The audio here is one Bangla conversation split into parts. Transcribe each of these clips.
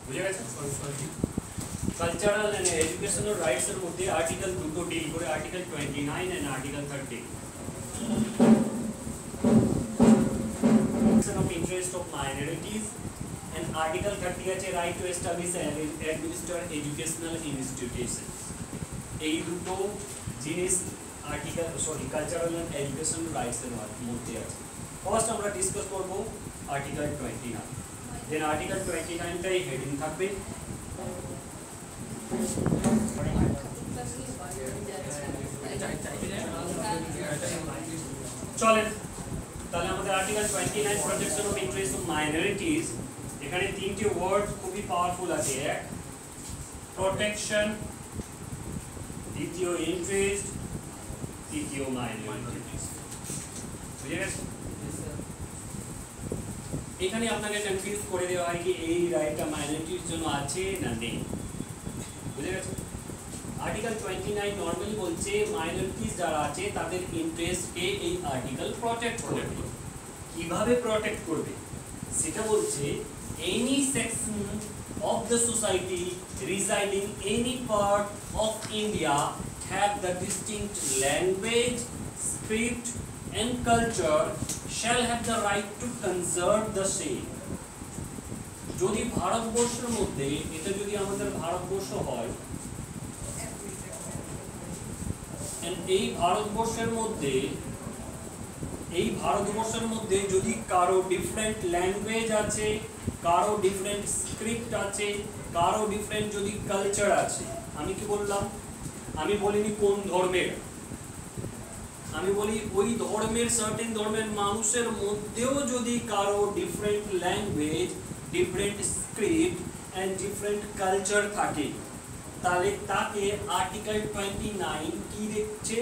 বুঝে গেছেন? কালচারাল এন্ড এডুকেশনাল রাইটস এর মধ্যে আর্টিকেল দুটো ডিল করে, article 29 and article 30। of interest of minorities and article 30 আছে right to establish and administer educational institutions। এই দুটো জিনিস article cultural and educational rights এর মধ্যে আছে। ফার্স্ট আমরা ডিসকাস করব আর্টিকেল 29, দেন আর্টিকেল 29 টাই হেডিং থাকবে। চলেন তাহলে আমাদের article 29 protection of interest of minorities, এখানে তিনটি ওয়ার্ড খুবই পাওয়ারফুল আছে। এক প্রোটেকশন, দ্বিতীয় ইন্টারেস্ট, তৃতীয় মাইনরিটিজ। বুঝে গেছেন? এখানে আপনাকে কনফিউজ করে দেওয়া হয় কি এই রাইটটা মাইনরিটির জন্য আছে না নেই। বুঝে গেছেন? আর্টিকেল 29 নরমালি বলছে মাইনরিটিজ যারা আছে তাদের ইন্টারেস্টকে এই আর্টিকেল প্রটেক্ট করবে। কিভাবে প্রটেক্ট করবে সেটা বলছে, any section of the society residing any part of India have the distinct language, script and culture shall have the right to conserve the same। যদি ভারতবর্ষের মধ্যে, এটা যদি আমাদের ভারতবর্ষ হয়, এই ভারতবর্ষের মধ্যে যদি কারো ডিফারেন্ট ল্যাঙ্গুয়েজ আছে, কারো ডিফারেন্ট স্ক্রিপ্ট আছে, কারো ডিফারেন্ট যদি কালচার আছে, আমি কি বললাম, আমি বলিনি কোন ধর্মের, আমি বলি ওই ধর্মের সার্টেন ধর্মের মানুষের মধ্যেও যদি কারো different language, different script and different culture থাকে, তাহলে তাকে আর্টিকেল 29 কি দিচ্ছে,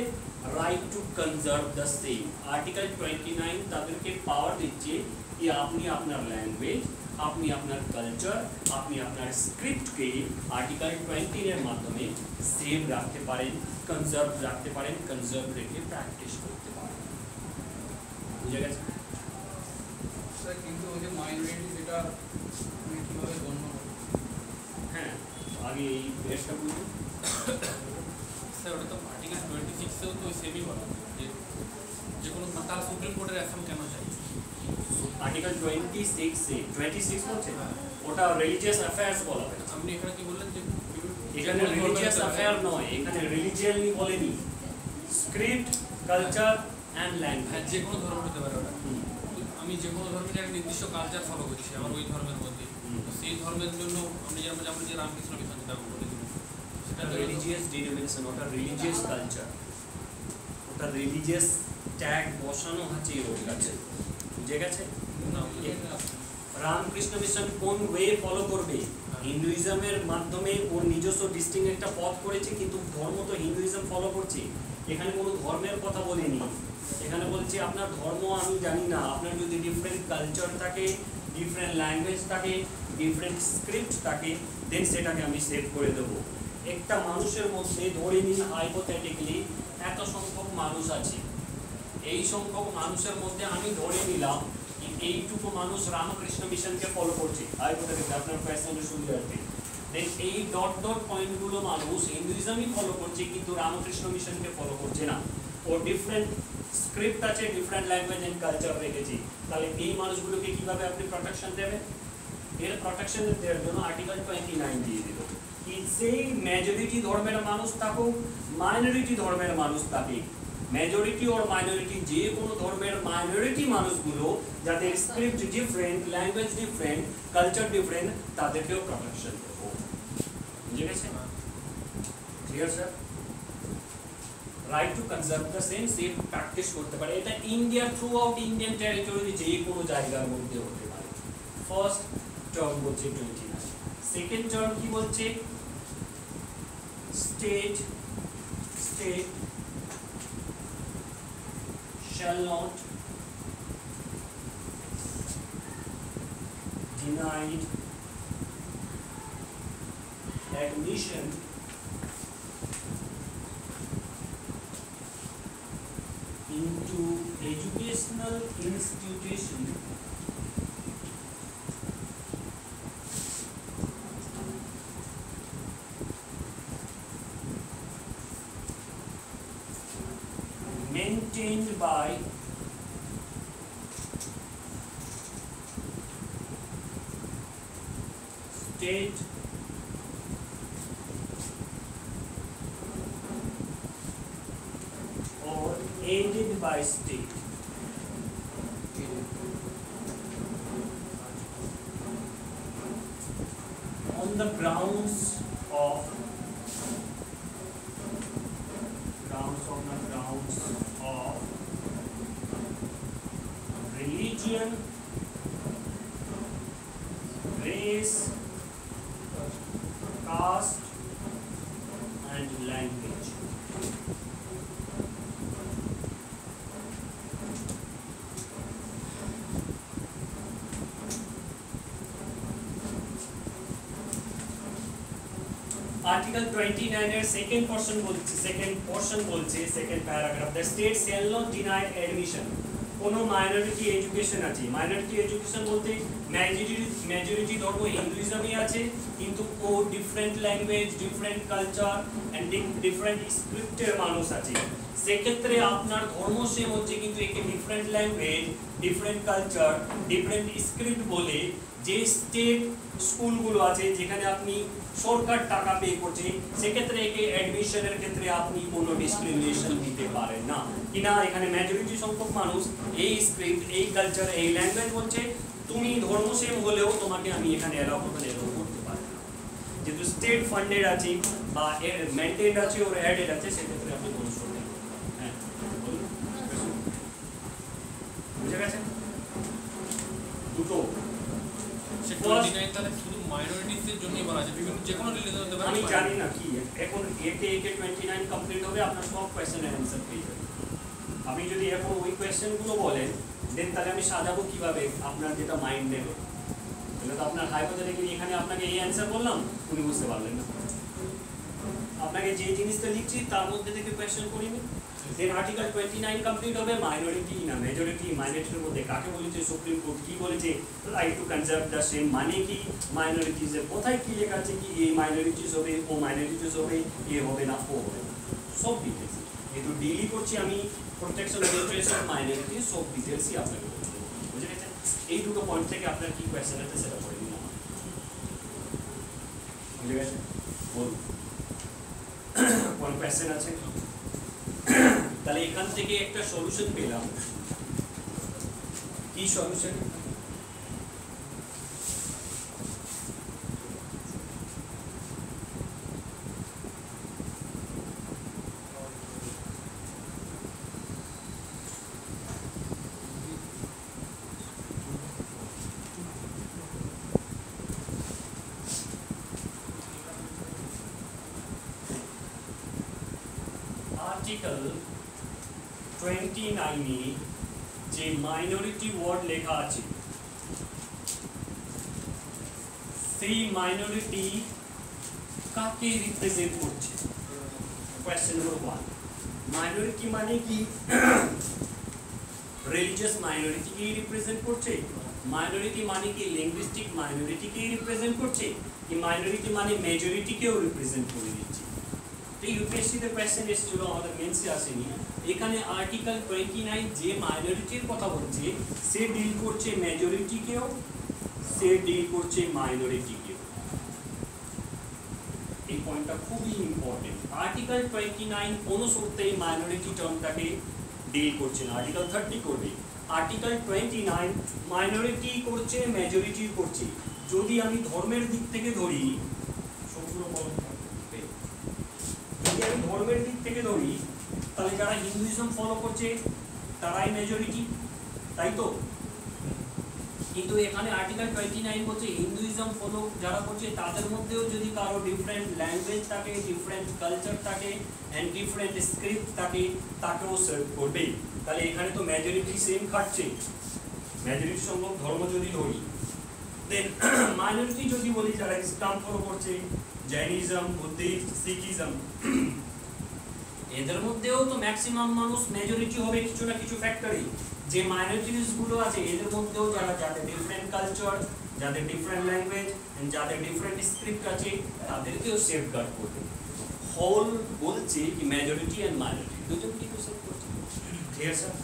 right to conserve the same. Article 29 তাদেরকে পাওয়ার দিচ্ছে যে আপনি আপনার ল্যাঙ্গুয়েজ, আপনি আপনার কালচার, আপনি আপনার স্ক্রিপ্টকে আর্টিকেল 20 এর মাধ্যমে সেভ রাখতে পারেন, কনজার্ভ রাখতে পারেন, কনজার্ভ রেখে প্র্যাকটিস করতে পারেন। বুঝে গেছে স্যার? কিন্তু ওই যে মাইনরিটি যেটা কিভাবে গণ্য হবে? হ্যাঁ, আগে এই বেসটা বুঝুন স্যার। ওটা তো আর্টিকেল 26 এও তো সেমই বলা যে কোনো তার সুপ্রিম কোর্টের অ্যাসাম কেন চাই? আর্টিকেল 26 বলছে ওটা রিলিজিয়াস অ্যাফেয়ার্স বলা হয়। আপনি এখানে কি বললেন যে এখানে রিলিজিয়াস অ্যাফেয়ার নয়, এখানে রিলিজিয়ানই বলেনি, স্ক্রিপ্ট, কালচার এন্ড ল্যাঙ্গুয়েজ। হ্যাঁ, যে কোনো ধর্ম হতে পারে ওটা। আমি যে কোনো ধর্মের একটা নির্দিষ্ট কালচার ফলো করছি আমার ওই ধর্মের মধ্যে, সেই ধর্মের জন্য আমি যেমন যে রামকৃষ্ণ মিশন যেটা বলেছি সেটা রিলিজিয়াস ডিনোমিনেশন, ওটা রিলিজিয়াস কালচার, ওটা রিলিজিয়াস ট্যাগ বসানো আছে ওর কাছে। বুঝে গেছে? রামকৃষ্ণ মিশন কোন ওয়ে ফলো করবে? হিন্দুইজমের মাধ্যমে ওর নিজস্ব ডিস্টিংক্ট একটা পথ করেছে, কিন্তু ধর্ম তো হিন্দুইজম ফলো করছে। এখানে কোনো ধর্মের কথা বলেনি, এখানে বলছে আপনার ধর্ম আমি জানি না, আপনার যদি ডিফারেন্ট কালচার থাকে, ডিফারেন্ট ল্যাঙ্গুয়েজ থাকে, ডিফারেন্ট স্ক্রিপ্ট থাকে, দেন সেটাকে আমি সেভ করে দেবো। একটা মানুষের মধ্যে ধরে নিন হাইপোথেটিক্যালি এত সংখ্যক মানুষ আছে, এই সংখ্যক মানুষের মধ্যে আমি ধরে নিলাম এইটুকু মানুষ রামকৃষ্ণ মিশনকে ফলো করছে, হাইপোথেটিক্যালি আপনার কোয়েশ্চেনের সুবিধার্থে, দেন এই ডট ডট পয়েন্টগুলো মানুষ হিন্দুইজমই ফলো করছে কিন্তু রামকৃষ্ণ মিশনকে ফলো করছে না, ওর ডিফারেন্ট স্ক্রিপ্ট আছে, ডিফারেন্ট ল্যাঙ্গুয়েজ এন্ড কালচার রেখেছি। তাহলে এই মানুষগুলোকে কিভাবে আপনি প্রোটেকশন দেবেন? এর প্রোটেকশন দেওয়ার জন্য আর্টিকেল 29 দিয়ে দিল। সেই মেজরিটি ধর্মের মানুষ থাকুক, মাইনরিটি ধর্মের মানুষ থাকুক, মেজরিটি আর মাইনরিটি যে কোনো ধর্মের মাইনরিটি মানুষগুলো যাদের script different, language different, culture different, তাদেরকেও প্রোটেকশন দেবো। বুঝে গেছে? Clear sir? Right to conserve the same, safe practice করতে পারে। এটা India through out Indian territory যে কোনো জায়গার মধ্যে হতে পারে। ফার্স্ট টার্ম বলছে 29, সেকেন্ড টার্ম কি বলছে? State shall not deny admission into educational institution maintained by state or aided by state on the grounds of religion, race, caste and language. Article 29 এর সেকেন্ড পোরশন বলছে second paragraph the state shall not deny admission কোনো মাইনরিটি এডুকেশন আছে মাইনরিটি এডুকেশন বলতে মেজরিটি ধর্ম হিন্দুইজমই আছে কিন্তু ও different language different culture and different স্ক্রিপ্টের মানুষ আছে সেক্ষেত্রে আপনার ধর্ম সেম হচ্ছে কিন্তু একে different language different culture different script বলে যে স্টেট স্কুলগুলো আছে যেখানে আপনি সরকার টাকা পে করছে সেক্ষেত্রে একে অ্যাডমিশনের ক্ষেত্রে আপনি কোনো ডিসক্রিমিনেশন দিতে পারেন না কিনা এখানে মেজরিটি সংখ্যক মানুষ এই স্ক্রিপ্ট এই কালচার এই ল্যাঙ্গুয়েজ বলছে তুমি ধর্ম সেম হলেও তোমাকে আমি এখানে এলাও করতে পারি না যেহেতু স্টেট ফান্ডেড আছে বা মেনটেন্ড আছে ওর অ্যাডেড আছে সেক্ষেত্রে আপনি কোনো সমস্যা নেই হ্যাঁ বুঝে গেছেন দুটো মাইনরিটিসের জন্যই বলা আছে বিভিন্ন যে কোনো রিলিজন হতে পারে আমি জানি না কি এখন একে 29 কমপ্লিট হবে আপনার সব কোশ্চেনের অ্যানসার পেয়ে যাবেন আপনি যদি এখন ওই কোশ্চেনগুলো বলেন দেন তাহলে আমি সাজাবো কিভাবে আপনার যেটা মাইন্ড নেবে তাহলে তো আপনার হাইপোথেটিক্যালি এখানে আপনাকে এই অ্যানসার বললাম উনি বুঝতে পারলেন না আপনাকে যে জিনিসটা লিখছি তার মধ্যে থেকে কোশ্চেন করিনি দেন আর্টিকেল 29 কমপ্লিট হবে মাইনরিটি না মেজরিটি মাইনরিটির মধ্যে কাকে বলেছে সুপ্রিম কোর্ট কি বলেছে right to conserve the same মানে কি মাইনরিটিজ এর কোথায় কি লেখা আছে কি এই মাইনরিটিজ হবে ও মাইনরিটিজ হবে এ হবে না ও হবে না সব ডিটেইলস একটু ডিলি করছি আমি protection of interest of minority সব ডিটেইলসই আপনাকে বলবো বুঝে গেছেন এই দুটো পয়েন্ট থেকে আপনার কি কোশ্চেন আছে সেটা পড়ে দিন বুঝে গেছেন বলুন কোন কোশ্চেন আছে তাহলে এখান থেকে একটা সলিউশন পেলাম কি সলিউশন আর্টিকেল 29 এ যে মাইনরিটি ওয়ার্ড লেখা আছে সেই মাইনরিটি কাকে রিপ্রেজেন্ট করছে কোশ্চেন নম্বর 1 মাইনরিটি মানে কি রিলিজিয়াস মাইনরিটি কে রিপ্রেজেন্ট করছে মাইনরিটি মানে কি লিঙ্গুইস্টিক মাইনরিটি কে রিপ্রেজেন্ট করছে কি মাইনরিটি মানে মেজরিটি কেও রিপ্রেজেন্ট করে দিচ্ছে তো ইউপিএসসি তে কোশ্চেন এসেছিল আমাদের মেন্সে আসেনি এখানে আর্টিকেল 29 যে মাইনরিটির কথা বলছে সে ডিল করছে মেজরিটি কেও সে ডিল করছে মাইনরিটি কেও এই পয়েন্টটা খুবই ইম্পর্টেন্ট আর্টিকেল 29 কোন শর্তে মাইনরিটি টার্মটাকে ডিল করছে না আর্টিকেল 30 করবে আর্টিকেল 29 মাইনরিটি করছে মেজরিটি করছে যদি আমি ধর্মের দিক থেকে ধরি ধর্মের দিক থেকে ধরি তাহলে যারা হিন্দুইজম ফলো করছে তারাই মেজরিটি তাই তো কিন্তু এখানে আর্টিকেল 29 বলছে হিন্দুইজম ফলো যারা করছে তাদের মধ্যেও যদি কারো ডিফারেন্ট ল্যাঙ্গুয়েজ থাকে ডিফারেন্ট কালচার থাকে এন্ড ডিফারেন্ট স্ক্রিপ্ট থাকে তাকেও সার্ভ করবে তাহলে এখানে তো মেজরিটি সেম খাটছে মেজরিটি সংখ্যক ধর্ম যদি ধরি দেন মাইনরিটি যদি বলি যারা ইসলাম ফলো করছে জৈনিজম বুদ্ধিজম শিখিজম এদের মধ্যেও তো ম্যাক্সিমাম মানুষ মেজরিটি হবে কিছু না কিছু ফ্যাক্টরে যে মাইনরিটিস গুলো আছে এদের মধ্যেও যাদের ডিফারেন্ট কালচার যাদের ডিফারেন্ট ল্যাঙ্গুয়েজ এন্ড যাদের ডিফারেন্ট স্ক্রিপ্ট আছে তাদেরকেও সেফগার্ড করবে হোল বলছে কি মেজরিটি এন্ড মাইনরিটি দুজনকেই তো সেফ করছে ক্লিয়ার স্যার?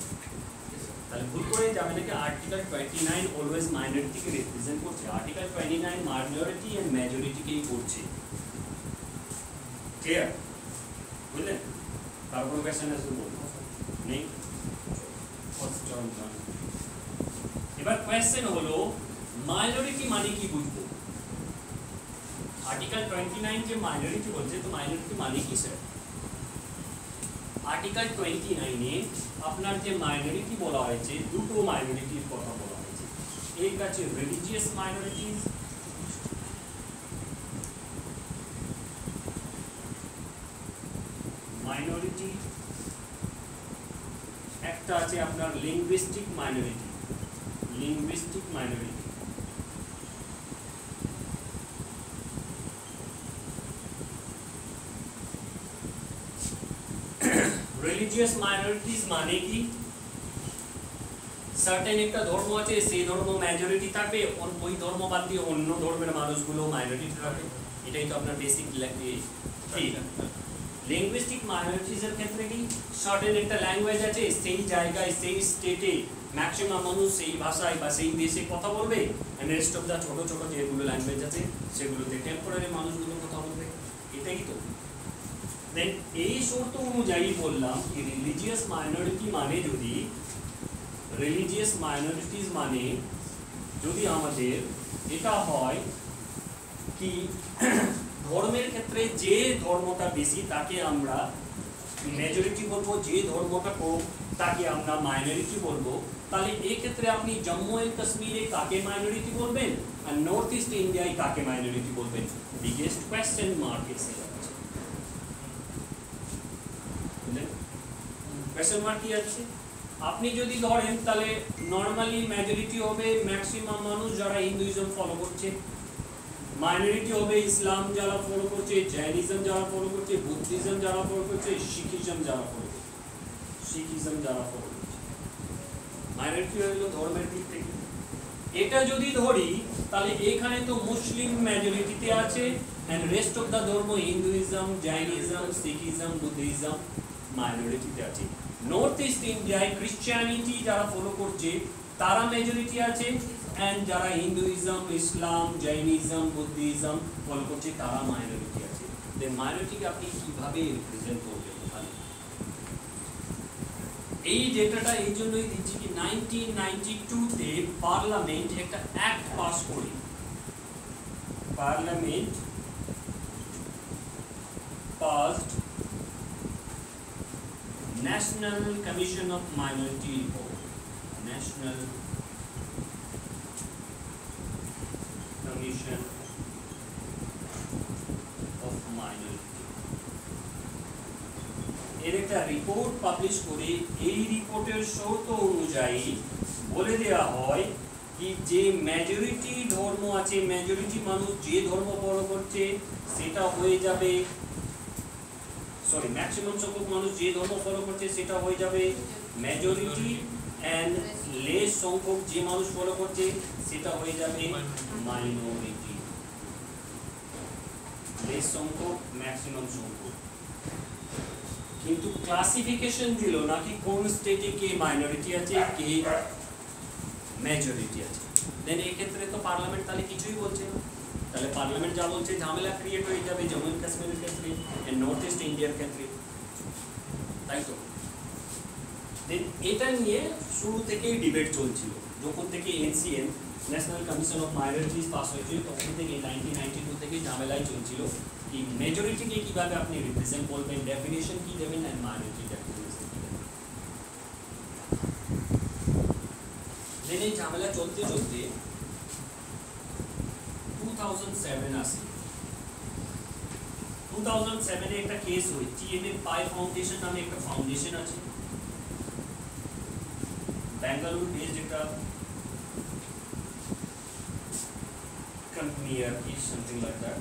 তাহলে ভুল করে যাবে নাকি আর্টিকেল 29 অলওয়েজ মাইনরিটিকে রিপ্রেজেন্ট করছে, আর্টিকেল 29 মাইনরিটি এন্ড মেজরিটিকেই করছে। ক্লিয়ার? বুঝলেন? কারো কোনো কোয়েশ্চেন আছে বলুন? নেই? এবার কোয়েশ্চেন হলো মাইনরিটি মানে কি বুঝবো? আর্টিকেল 29 যে মাইনরিটি বলছে, তো মাইনরিটি মানে কি স্যার? আর্টিকেল 29 এ আপনার যে মাইনরিটি বলা হয়েছে, দুটো মাইনরিটির কথা বলা হয়েছে। এক আছে রিলিজিয়াস মাইনরিটিজ, মাইনরিটি, একটা আছে আপনার linguistic minority, linguistic minority. Religious minorities মানে কি? সার্টেন একটা ধর্ম আছে, সেই ধর্ম মেজরিটি থাকবে, ওই ধর্ম বাদ দিয়ে অন্য ধর্মের মানুষগুলো মাইনরিটি থাকবে। এটাই তো আপনার বেসিক ঠিক। লিঙ্গুইস্টিক মাইনরিটিজ এর ক্ষেত্রে কি সার্টেন একটা ল্যাঙ্গুয়েজ আছে, সেই জায়গায় সেই স্টেটে ম্যাক্সিমাম মানুষ সেই ভাষায় বা সেই দেশে কথা বলবে, এন্ড রেস্ট অফ দা ছোট ছোট যেগুলো ল্যাঙ্গুয়েজ আছে সেগুলোতে টেম্পোরারি মানুষগুলো কথা বলবে। এটাই তো। দেন এই শর্ত অনুযায়ী বললাম কি রিলিজিয়াস মাইনরিটি মানে যদি রিলিজিয়াস মাইনরিটিজ মানে যদি আমাদের এটা হয় কি ধর্মের ক্ষেত্রে যে ধর্মটা বেশি তাকে আমরা মেজরিটি বলবো, যে ধর্মটা কম তাকে আমরা মাইনরিটি বলবো। তাহলে এই ক্ষেত্রে আপনি জম্মু এন্ড কাশ্মীরে কাকে মাইনরিটি বলবেন আর নর্থ ইস্ট ইন্ডিয়ায় কাকে মাইনরিটি বলবেন? বিগেস্ট কোয়েশ্চেন মার্ক এসে যাচ্ছে। কোয়েশ্চেন মার্ক কি আছে? আপনি যদি ধরেন তাহলে নরমালি মেজরিটি হবে ম্যাক্সিমাম মানুষ যারা হিন্দুইজম ফলো করছে, মাইনরিটি হবে ইসলাম যারা ফলো করছে, জৈনিজম যারা ফলো করছে, বুদ্ধিজম যারা ফলো করছে, শিখিজম যারা ফলো করছে, শিখিজম যারা ফলো করছে। মাইনরিটি হলো ধর্মের দিক থেকে। এটা যদি ধরি তাহলে এখানে তো মুসলিম মেজরিটিতে আছে এন্ড রেস্ট অফ দা ধর্ম হিন্দুইজম, জৈনিজম, শিখিজম, বুদ্ধিজম মাইনরিটিতে আছে। নর্থ ইস্ট ইন্ডিয়ায় ক্রিশ্চিয়ানিটি যারা ফলো করছে তারা মেজরিটি আছে এন্ড যারা হিন্দুইজম, ইসলাম, জৈনিজম, বুদ্ধিজম ফলো করছে তারা মাইনরিটি আছে। দেন মাইনরিটিকে আপনি কিভাবে রিপ্রেজেন্ট করবেন? এই ডেটাটা এই জন্যই দিচ্ছি কি 1992 তে পার্লামেন্ট একটা অ্যাক্ট পাস করে, parliament passed National Commission of Minority Report, National Commission of Minority। এর একটা রিপোর্ট পাবলিশ করে এই রিপোর্টের শর্ত অনুযায়ী বলে দেওয়া হয় কি যে মেজরিটি ধর্ম আছে, মেজরিটি মানুষ যে ধর্ম ফলো করছে সেটা হয়ে যাবে, সরি ম্যাক্সিমাম সংখ্যক মানুষ যে ধর্ম ফলো করছে সেটা হয়ে যাবে মেজরিটি এন্ড লেস সংখ্যক যে মানুষ ফলো করছে সেটা হয়ে যাবে মাইনরিটি। লেস সংখ্যক ম্যাক্সিমাম সংখ্যক, কিন্তু ক্লাসিফিকেশন দিল না কি কোন স্টেটে কে মাইনরিটি আছে কে মেজরিটি আছে। দেন এই ক্ষেত্রে তো পার্লামেন্ট তাহলে কিছুই বলছে না, তাহলে পার্লামেন্ট যা বলছে ঝামেলা ক্রিয়েট হয়ে যাবে জম্মু এন্ড কাশ্মীরের ক্ষেত্রে এন্ড নর্থ ইস্ট ইন্ডিয়ার ক্ষেত্রে, তাই তো। দেন এটা নিয়ে শুরু থেকেই ডিবেট চলছিল, যখন থেকে NCM national commission of minorities pass হয়েছিল তখন থেকে 1992 থেকে ঝামেলাই চলছিল কি মেজরিটিকে কিভাবে আপনি রিপ্রেজেন্ট করবেন, ডেফিনেশন কি দেবেন এন্ড মাইনরিটি ডেফিনেশন কি দেবেন। দেন এই ঝামেলা চলতে চলতে 2007 আসে। 2007 এ একটা কেস হয়, টিএমএ পাই ফাউন্ডেশন নামে একটা ফাউন্ডেশন আছে, বেঙ্গালুরু বেসড একটা company or something like that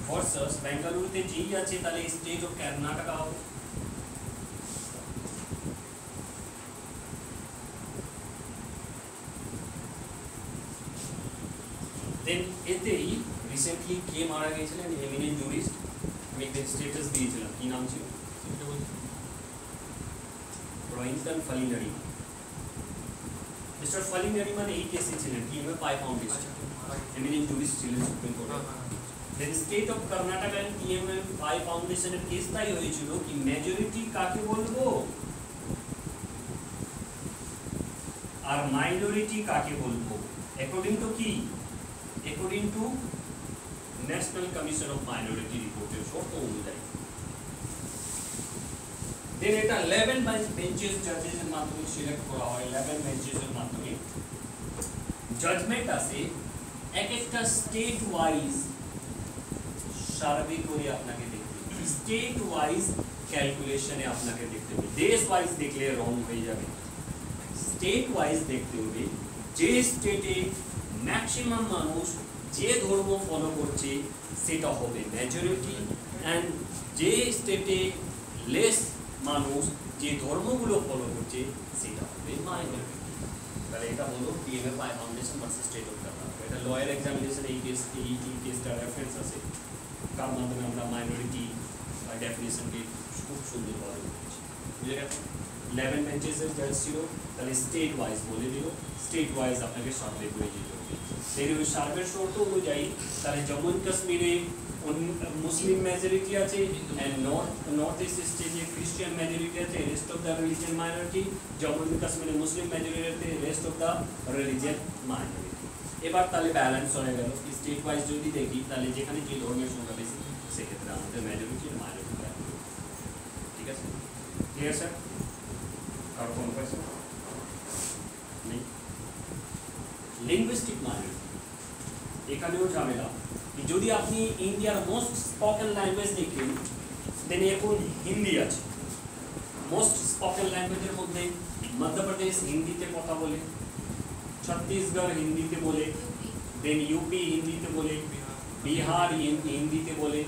versus বেঙ্গালুরুতে যেই আছে তাহলে স্টেট অফ কর্ণাটকা হবে। দেন এতেই রিসেন্টলি কে মারা গিয়েছিলেন এমিনেন্ট জুরিস্ট, আমি একটা স্ট্যাটাস দিয়েছিলাম, কি নাম ছিল? রহিনটন ফালিনারি। মিস্টার ফালিনারি মানে এই কেসে ছিলেন TMA Pai foundation, eminent jurist ছিলেন সুপ্রিম কোর্টে। Then state of Karnataka and TMA Pai ফাউন্ডেশনের কেস তাই হয়েছিল কি মেজরিটি কাকে বলবো আর মাইনরিটি কাকে বলবো, অ্যাকর্ডিং টু কি, according to national commission of minority রিপোর্টের শর্ত অনুযায়ী। দেন এটা 11 বেঞ্চেস জাজেসের মাধ্যমে সিলেক্ট করা হয়, 11 বেঞ্চেসের মাধ্যমে জাজমেন্ট আছে। এক একটা স্টেট ওয়াইজ সার্ভে করে আপনাকে দেখতে হবে, স্টেট ওয়াইজ ক্যালকুলেশনে আপনাকে দেখতে হবে, দেশ ওয়াইজ দেখলে রং হয়ে যাবে। স্টেট ওয়াইজ দেখতে হবে, যে স্টেটে ম্যাক্সিমাম মানুষ যে ধর্ম ফলো করছে সেটা হবে মেজরিটি, অ্যান্ড যে স্টেটে লেস মানুষ যে ধর্মগুলো ফলো করছে সেটা হবে মাইনরিটি। তাহলে এটা হলো TMA Pai foundation versus state of Karnataka. এটা লয়ার এক্সামিনেশন এই কেসটা রেফারেন্স আছে, তার মাধ্যমে আমরা মাইনরিটি ডেফিনেশনকে খুব সুন্দরভাবে বুঝেছি। বুঝে গেছে? 11 বেঞ্চেসের জাজ ছিল, তাহলে স্টেট ওয়াইজ বলে দিল, স্টেট ওয়াইজ আপনাকে সার্ভে করে যেতে হবে। সেই সার্ভের শর্ত অনুযায়ী তাহলে জম্মু অ্যান্ড কাশ্মীরে মুসলিম মেজরিটি আছে, এন্ড নর্থ ইস্ট স্টেটে খ্রিস্টান মেজরিটি আছে, rest of the religion minority. Jammu and কাশ্মীরে মুসলিম মেজরিটি আছে, rest of the religion minority. এবার তাহলে ব্যালেন্স হয়ে গেল। স্টেট ওয়াইজ যদি দেখি তাহলে যেখানে যে ধর্মের সংখ্যা বেশি সেক্ষেত্রে আমাদের মেজরিটি আর মাইনরিটি। ঠিক আছে, ক্লিয়ার স্যার? আর কোনো কোয়েশ্চেন নেই? লিঙ্গুইস্টিক মাইনরিটি, এখানেও ঝামেলা। যদি আপনি ইন্ডিয়ার মোস্ট স্পোকেন ল্যাঙ্গুয়েজ দেখেন, দেন এখন হিন্দি আছে। মোস্ট স্পোকেন ল্যাঙ্গুয়েজের মধ্যে মধ্যপ্রদেশ হিন্দিতে কথা বলে, ছত্তিশগড় হিন্দিতে বলে, দেন ইউপি হিন্দিতে বলে, বিহার হিন্দিতে বলে,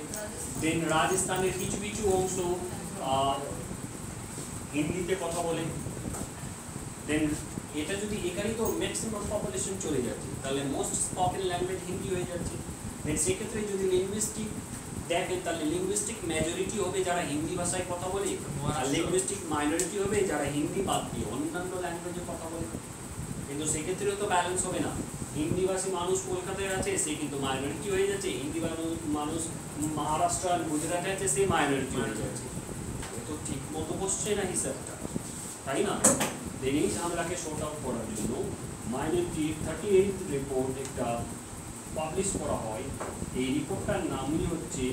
দেন রাজস্থানের কিছু কিছু অংশ হিন্দিতে কথা বলে। দেন এটা যদি এখানেই তো ম্যাক্সিমাম পপুলেশন চলে যাচ্ছে, তাহলে মোস্ট স্পোকেন ল্যাঙ্গুয়েজ হিন্দি হয়ে যাচ্ছে। দেন সেক্ষেত্রে যদি লিঙ্গুইস্টিক দেখেন তাহলে লিঙ্গুইস্টিক মেজরিটি হবে যারা হিন্দি ভাষায় কথা বলে, আর লিঙ্গুইস্টিক মাইনরিটি হবে যারা হিন্দি বাদ দিয়ে অন্যান্য ল্যাঙ্গুয়েজে কথা বলে। কিন্তু সেক্ষেত্রেও তো ব্যালেন্স হবে না। হিন্দিভাষী মানুষ কলকাতায় আছে, সে কিন্তু মাইনরিটি হয়ে যাচ্ছে, হিন্দি মানুষ মহারাষ্ট্র আর গুজরাটে আছে, সে মাইনরিটি হয়ে যাচ্ছে। তো ঠিক মতো বসছে না হিসাবটা, তাই না? দেন এই ঝামেলাকে শর্ট আউট করার জন্য মাইনরিটি 38 রিপোর্ট একটা পাবলিশ করা হয়। এই রিপোর্টটার নামই হচ্ছে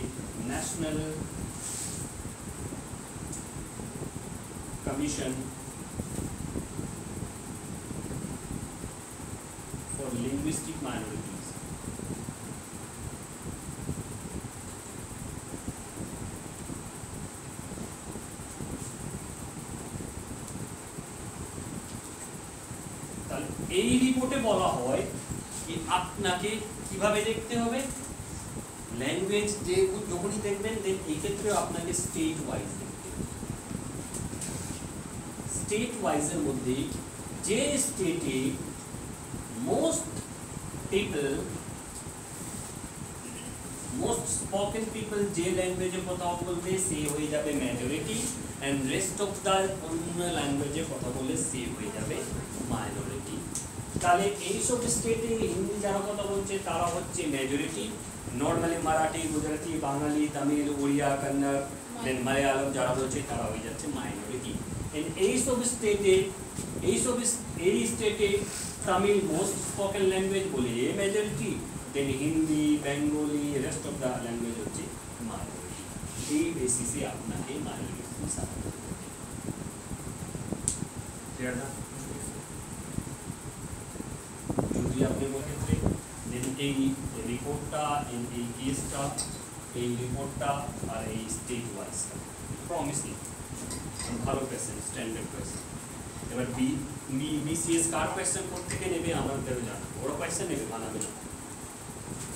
national commission for linguistic minorities. এই রিপোর্টে বলা হয় কি আপনাকে কিভাবে দেখতে হবে ল্যাঙ্গুয়েজ, যে যখনই দেখবেন দেন এই ক্ষেত্রে আপনাকে স্টেট ওয়াইজ দেখতে হবে। স্টেট ওয়াইজের মধ্যে যে স্টেটে মোস্ট স্পোকেন পিপল যে ল্যাঙ্গুয়েজে কথা বলবে সে হয়ে যাবে majority, and rest of the অন্য ল্যাঙ্গুয়েজে কথা বলে সে হয়ে যাবে মাইনরিটি। তাহলে এইসব স্টেটে হিন্দি যারা কথা বলছে তারা হচ্ছে মেজরিটি, নর্মালি মারাঠি, গুজরাটি, বাঙালি, তামিল, উড়িয়া, কন্নড়, দেন মালয়ালম যারা বলছে তারা হয়ে যাচ্ছে মাইনরিটি। এইসব স্টেটে এই স্টেটে তামিল মোস্ট স্পোকেন ল্যাঙ্গুয়েজ বলে a majority, then Hindi, Bengali, rest of the language হচ্ছে মাইনরিটি। এই বেসিসে আপনাকে মাইনরিটি সাপোর্ট করতে হবে। ক্লিয়ার না? যদি আপনি ক্ষেত্রে দেন এই রিপোর্টটা, এই কেসটা, এই রিপোর্টটা আর এই স্টেট ওয়াইজটা প্রমিসিং ভালো কোয়েশ্চেন, স্ট্যান্ডার্ড কোয়েশ্চেন। এবার বিসিএস কার কোয়েশ্চেন থেকে নেবে আমাদেরও জানা, ওরা কোয়েশ্চেন নেবে, বানাবে না।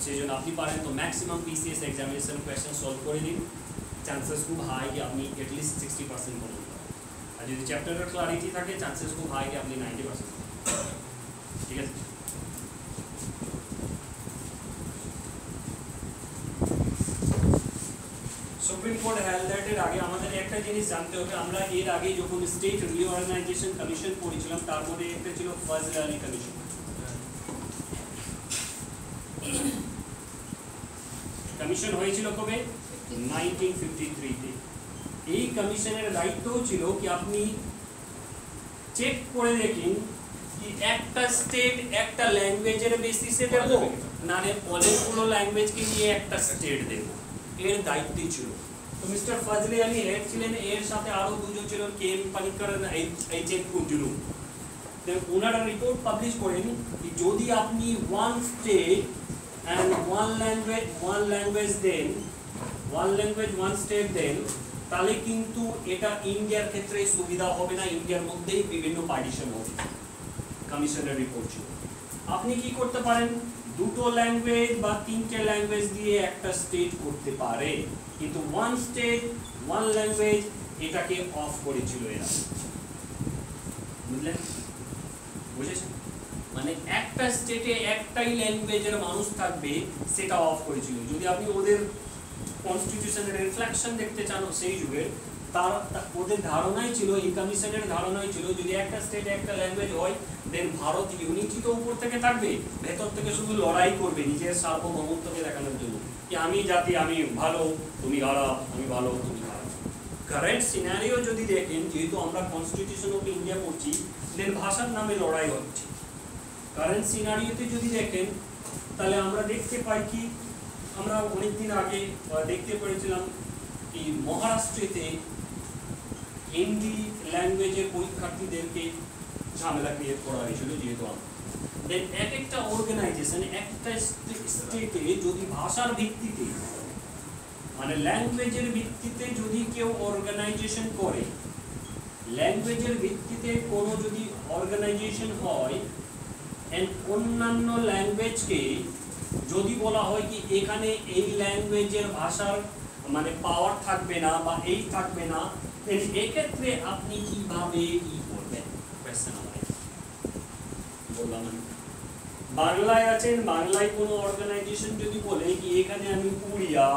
সেই জন্য আপনি পারেন তো maximum BCS examination question solve করে দিন, চান্সেস খুব হাই কি আপনি এটলিস্ট 60% করতে পারেন। আর যদি চ্যাপ্টারের ক্লারিটি থাকে চান্সেস খুব হাই কি আপনি 90%। ঠিক আছে? সুপ্রিম কোর্ট হেল্ড দ্যাট এর আগে আমাদের একটা জিনিস জানতে হবে, আমরা এর আগে যখন স্টেট রিঅর্গানাইজেশন কমিশন পড়েছিলাম তার মধ্যে একটা ছিল ফজলে আলী কমিশন। কমিশন হয়েছিল কবে? 1953 তে। এই কমিশনের দায়িত্ব ছিল কি আপনি চেক করে দেখুন কি একটা স্টেট একটা ল্যাঙ্গুয়েজের বেসিসে দেব না অনেকগুলো ল্যাঙ্গুয়েজকে নিয়ে একটা স্টেট দেব, এর দায়িত্বই ছিল। তো মিস্টার ফজলে আলী হেড ছিলেন, এর সাথে আরো দুজন ছিল K M Panikkar H M Kunzru. ওনারা রিপোর্ট পাবলিশ করেন কি যদি আপনি one state and one language দেন, one language one state দেন, তাহলে কিন্তু এটা ইন্ডিয়ার ক্ষেত্রে সুবিধা হবে না, ইন্ডিয়ার মধ্যেই বিভিন্ন পার্টিশন হবে। কমিশনের রিপোর্ট ছিল আপনি কি করতে পারেন, দুটো ল্যাঙ্গুয়েজ বা তিনটে ল্যাঙ্গুয়েজ দিয়ে একটা স্টেট করতে পারে, কিন্তু ওয়ান স্টেট ওয়ান ল্যাঙ্গুয়েজ এটাকে অফ করেছিল এরা। বুঝলেন? বুঝেছেন? মানে একটা স্টেটে একটাই ল্যাঙ্গুয়েজের মানুষ থাকবে সেটা অফ করেছিল। যদি আপনি ওদের কনস্টিটিউশনের রিফ্লেকশন দেখতে চান সেই যুগের, তার ওদের ধারণাই ছিল, এই কমিশনের ধারণাই ছিল যদি একটা স্টেটে একটা ল্যাঙ্গুয়েজ হয় দেন ভারত ইউনিটি তো উপর থেকে থাকবে, ভেতর থেকে শুধু লড়াই করবে নিজের সার্বভৌমত্বকে দেখানোর জন্য কি আমি জাতি, আমি ভালো তুমি খারাপ, আমি ভালো তুমি খারাপ। কারেন্ট সিনারিও যদি দেখেন, যেহেতু আমরা কনস্টিটিউশন অফ ইন্ডিয়া পড়ছি, দেন ভাষার নামে লড়াই হচ্ছে। কারেন্ট সিনারিওতে যদি দেখেন তাহলে আমরা দেখতে পাই কি আমরা অনেকদিন আগে দেখতে পেরেছিলাম কি মহারাষ্ট্রেতে হিন্দি ল্যাঙ্গুয়েজের পরীক্ষার্থীদেরকে ঝামেলা ক্রিয়েট করা হয়েছিল। যেহেতু দেন এক একটা অর্গানাইজেশন একটা স্টেটে যদি ভাষার ভিত্তিতে মানে ল্যাঙ্গুয়েজের ভিত্তিতে যদি কেউ অর্গানাইজেশন করে, ল্যাঙ্গুয়েজের ভিত্তিতে কোনো যদি অর্গানাইজেশন হয় এন্ড অন্যান্য ল্যাঙ্গুয়েজকে যদি বলা হয় কি এখানে এই ল্যাঙ্গুয়েজের ভাষার মানে পাওয়ার থাকবে না বা এই থাকবে না, এক্ষেত্রে আপনি কিভাবে কি করবেন? কোয়েশ্চেন আমাদের বললাম আমি বাংলায় আছেন, বাংলায় কোনো অর্গানাইজেশন যদি বলে কি এখানে আমি উড়িয়া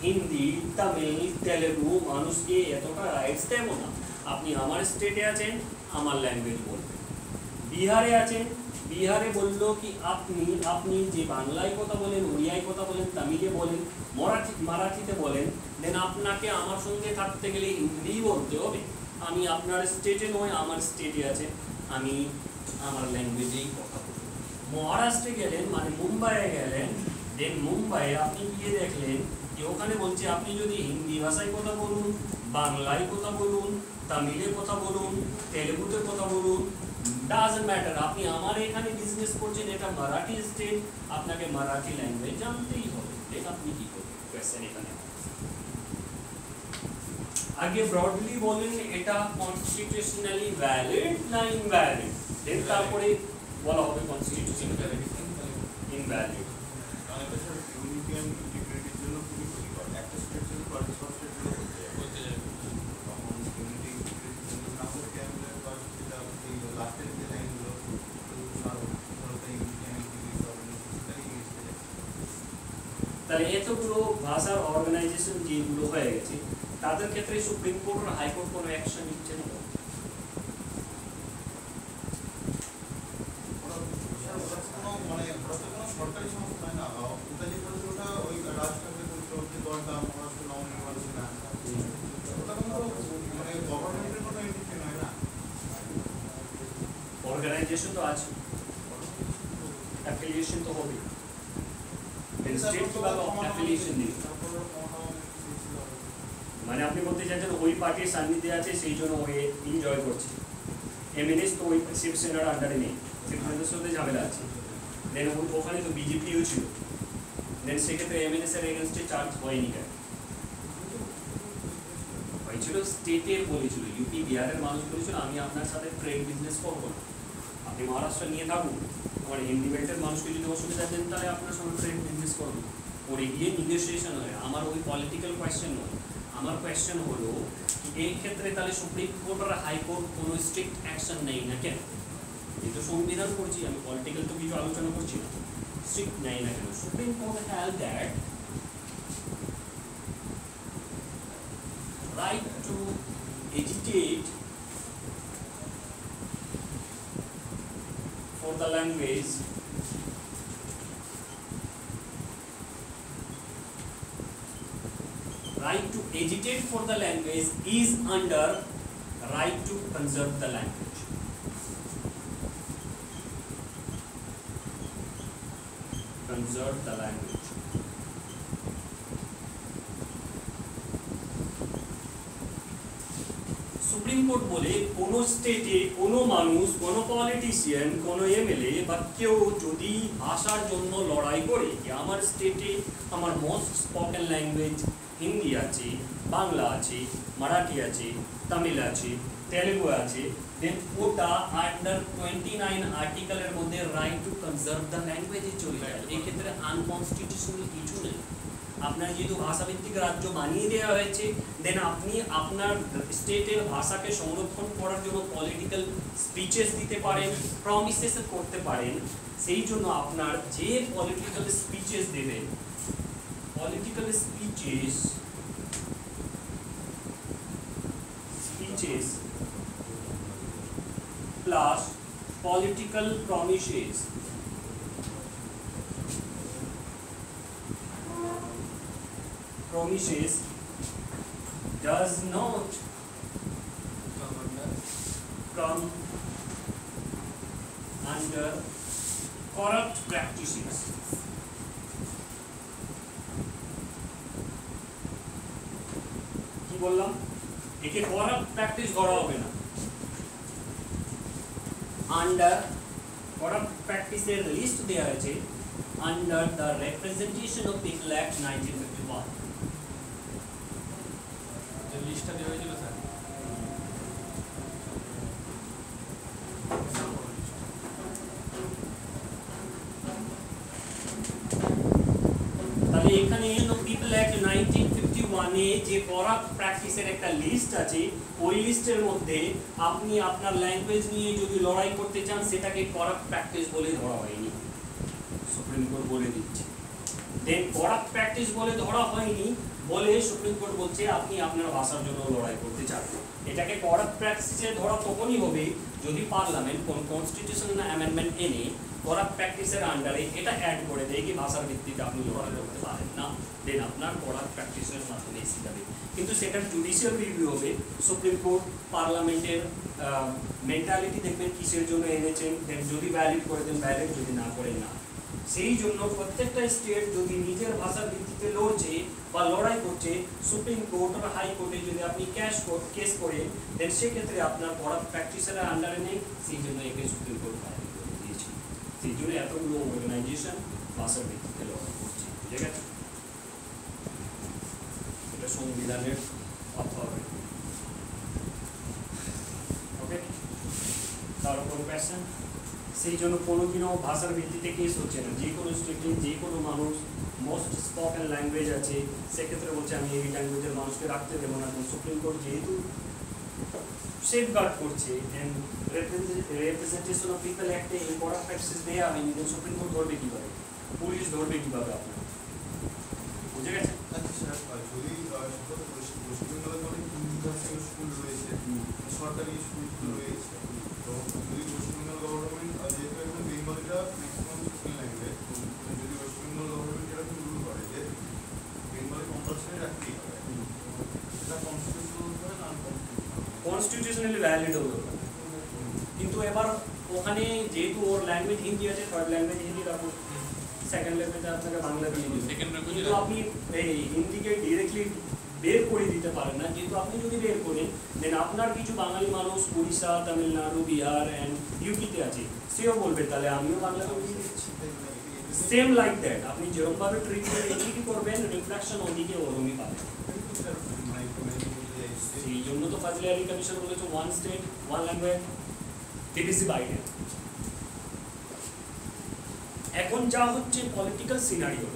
হিন্দি তামিল তেলেগু মানুষকে এতটা রাইটস দেব না, আপনি আমার স্টেটে আছেন আমার ল্যাঙ্গুয়েজ বলবেন। বিহারে আছেন, বিহারে বললো কি আপনি যে বাংলায় কথা বলেন, উড়িয়ায় কথা বলেন, তামিলে বলেন, মারাঠিতে বলেন, দেন আপনাকে আমার সঙ্গে থাকতে গেলে হিন্দি বলতে হবে। আমি আপনার স্টেটে নয় আমার স্টেটে আছে, আমি আমার ল্যাঙ্গুয়েজেই কথা বলব। মহারাষ্ট্রে গেলেন মানে মুম্বাইয়ে গেলেন, দেন মুম্বাইয়ে আপনি গিয়ে দেখলেন যে ওখানে বলছে আপনি যদি হিন্দি ভাষায় কথা বলুন, বাংলায় কথা বলুন, তামিলে কথা বলুন, তেলেগুতে কথা বলুন, ডাজন্ট ম্যাটার, আপনি আমার এখানে বিজনেস করছেন, এটা মারাঠি স্টেট, আপনাকে মারাঠি ল্যাঙ্গুয়েজ জানতেই হবে। দেখ আপনি কি করবেন? কোয়েশ্চেন এখানে আগে ব্রডলি বলেন এটা কনস্টিটিউশনালি ভ্যালিড না ইনভ্যালিড, দেন তারপরে বলা হবে কনস্টিটিউশনালি ইনভ্যালিড। ইউনিয়ন ইন্টিগ্রিটির জন্য খুবই ক্ষতিকর, একটা স্টেট যদি পারে সব স্টেটগুলো করতে যায়, তখন ইউনিটি ইন্টিগ্রিটির জন্য না হলে ক্যাম্পে বা যেটা এই লাস্টের যে লাইনগুলো তাহলে এতগুলো ভাষার অর্গানাইজেশন যেগুলো হয়ে গেছে তাদের ক্ষেত্রে সুপ্রিম কোর্ট আর হাইকোর্ট কোনো অ্যাকশন নিচ্ছে না? মানে ওরা তো কোনো সরকারি সংস্থা হয় না, ওটা যে করেছে ওটা ওই রাজকার্যের যে দলটা মহারাষ্ট্র নবনির্বাচন করেছে না, ওটা কোনো মানে গভর্নমেন্টের কোনো এন্টিটি নয় না। অর্গানাইজেশন তো আছে, অ্যাফিলিয়েশন তো হবে, স্টেট কিভাবে অ্যাফিলিয়েশন দিবে? মানে আপনি বলতে চাইছেন ওই পার্টির সান্নিধ্যে আছে সেই জন্য ওই এনজয় করছে, এমএনএস তো ওই শিবসেনার আন্ডারে নেই, শিবসেনার সাথে ঝামেলা আছে, দেন ওখানে তো বিজেপিও ছিল, দেন সেক্ষেত্রে এমএনএস এর এগেনস্টে চার্জ হয়নি কেন? হয়েছিল স্টেটের বলেছিল, ইউপি বিহারের মানুষ বলেছিল আমি আপনার সাথে ট্রেড বিজনেস করবো না, আপনি মহারাষ্ট্র নিয়ে থাকুন, আমার হিন্দি বেল্টের মানুষকে যদি অসুবিধা দেন তাহলে আপনার সঙ্গে ট্রেড বিজনেস করবো, করে গিয়ে নেগোসিয়েশন হয়। আমার ওই পলিটিক্যাল কোয়েশ্চেন নয়, আমার কোয়েশ্চেন হলো এই ক্ষেত্রে তাহলে সুপ্রিম কোর্ট আর হাইকোর্ট কোনো স্ট্রিক্ট অ্যাকশন নেই না কেন? এই তো সংবিধান করছি, আমি পলিটিক্যাল তো কিছু আলোচনা করছি না, স্ট্রিক্ট নেই না কেন? Supreme court has that agitate for the language right to agitate for the language is under right to conserve the language. Conserve the language. Supreme court বলে কোনো স্টেটে কোনো মানুষ, কোনো পলিটিশিয়ান, কোনো এমএলএ বা কেউ যদি ভাষার জন্য লড়াই করে যে আমার স্টেটে আমার মোস্ট স্পোকেন ল্যাঙ্গুয়েজ হিন্দি আছে, বাংলা আছে, মারাঠি আছে, তামিল আছে, তেলেগু আছে, দেন ওটা আন্ডার 29 আর্টিকেলের মধ্যে রাইট টু কনজার্ভ দ্য ল্যাঙ্গুয়েজে চলে যায়। এক্ষেত্রে আনকনস্টিটিউশনাল কিছু নেই। আপনার যেহেতু ভাষাভিত্তিক রাজ্য বানিয়ে দেওয়া হয়েছে, দেন আপনি আপনার স্টেটের ভাষাকে সংরক্ষণ করার জন্য পলিটিক্যাল স্পিচেস দিতে পারেন, প্রমিসেস করতে পারেন। সেই জন্য আপনার যে পলিটিক্যাল স্পিচেস দেবেন, political speeches plus political promises does not come under corrupt practices. কি বললাম? একে corrupt practice ধরা হবে না। Under corrupt practice এর লিস্ট দেওয়া আছে under the Representation of People Act 1951. লিস্টটা দেওয়া হয়েছিল স্যার, তাহলে এখানে পিপল অ্যাক্ট 1951 এ যে করাপ্ট প্র্যাকটিসের একটা লিস্ট আছে, ওই লিস্টের মধ্যে আপনি আপনার ল্যাঙ্গুয়েজ নিয়ে যদি লড়াই করতে চান সেটাকে করাপ্ট প্র্যাকটিস বলে ধরা হয়নি, সুপ্রিম কোর্ট বলে দিচ্ছে। দেন করাপ্ট প্র্যাকটিস বলে ধরা হয়নি বলে সুপ্রিম কোর্ট বলছে আপনি আপনার ভাষার জন্য লড়াই করতে চান। এটাকে করাপ্ট প্র্যাকটিসে ধরা তখনই হবে যদি পার্লামেন্ট কোন কনস্টিটিউশনাল অ্যামেন্ডমেন্ট এনে করাপ্ট প্র্যাকটিসের আন্ডারে এটা অ্যাড করে দেয় কি ভাষার ভিত্তিতে আপনি লড়াই করতে পারেন না, দেন আপনার করাপ্ট প্র্যাকটিসের মাধ্যমে এসে যাবে। কিন্তু সেটার জুডিশিয়াল রিভিউ হবে, সুপ্রিম কোর্ট পার্লামেন্টের মেন্টালিটি দেখবেন কিসের জন্য এনেছেন, দেন যদি ভ্যালিড করে দেন ভ্যালিড, যদি না করে না। সেই জন্য প্রত্যেকটা স্টেট যদি নিজের ভাষার ভিত্তিতে লড়ছে বা লড়াই করছে, সুপ্রিম কোর্ট বা হাইকোর্টে যদি আপনি কেস করেন, দেন সেক্ষেত্রে আপনার করাপ্ট প্র্যাকটিসের আন্ডারে নেই, সেই জন্য একে সুপ্রিম কোর্ট ভ্যালিড করে দিয়েছে। সেই জন্য এতগুলো অর্গানাইজেশন ভাষার ভিত্তিতে লড়াই করছে, ঠিক আছে? এটা সংবিধানের অথরিটি। ওকে, তার উপর কোয়েশ্চেন? সেই জন্য কোনোদিনও ভাষার ভিত্তিতে কেস হচ্ছে না। যে কোনো স্টেটে যে কোনো মানুষ মোস্ট স্পোকেন ল্যাঙ্গুয়েজ আছে, সেক্ষেত্রে বলছে আমি এই ল্যাঙ্গুয়েজের মানুষকে রাখতে দেবো না। সুপ্রিম কোর্ট যেহেতু সেফগার্ড করছে, অ্যান্ড রিপ্রেজেন্টেশন অফ পিপল অ্যাক্টে এই করাপ্ট প্র্যাকটিস দেওয়া হয়নি, সুপ্রিম কোর্ট ধরবে কীভাবে, পুলিশ ধরবে কীভাবে আপনার? বুঝে গেছে? যদি পশ্চিমবঙ্গের অনেক হিন্দি ভাষায় স্কুল রয়েছে, সরকারি স্কুল রয়েছে, তো যদি পশ্চিমবঙ্গ গভর্নমেন্ট যেহেতু এখন বেঙ্গলিটা ম্যাক্সিমাম স্কুল ল্যাঙ্গুয়েজ, যদি পশ্চিমবঙ্গ গভর্নমেন্ট এরকম রুল করে যে বেঙ্গলি কম্পালসারি রাখতেই হবে, সেটা কনস্টিটিউশনাল হবে না কনস্টিটিউশনালি ভ্যালিড হবে। কিন্তু এবার ওখানে যেহেতু ওর ল্যাঙ্গুয়েজ হিন্দি আছে, থার্ড ল্যাঙ্গুয়েজ হিন্দি রাখুন, সেকেন্ড ল্যাঙ্গুয়েজে আপনাকে বাংলা দিয়ে দিন, কিন্তু আপনি এই হিন্দিকে ডিরেক্টলি বের করে দিতে পারেন না। যেহেতু আপনি যদি বের করেন, দেন আপনার কিছু বাঙালি মানুষ উড়িষ্যা, তামিলনাড়ু, বিহার অ্যান্ড ইউপিতে আছে, সেও বলবে তাহলে আমিও বাংলাকে দিয়ে দিচ্ছি। সেম লাইক দ্যাট, আপনি যেরকমভাবে ট্রিট করে এদিকে করবেন, রিফ্লেকশন ওদিকে ওরমই পাবেন। সেই জন্য তো ফাজলে আলী কমিশন বলেছে one state one language divisive idea. এখন যা হচ্ছে পলিটিক্যাল সিনারিও,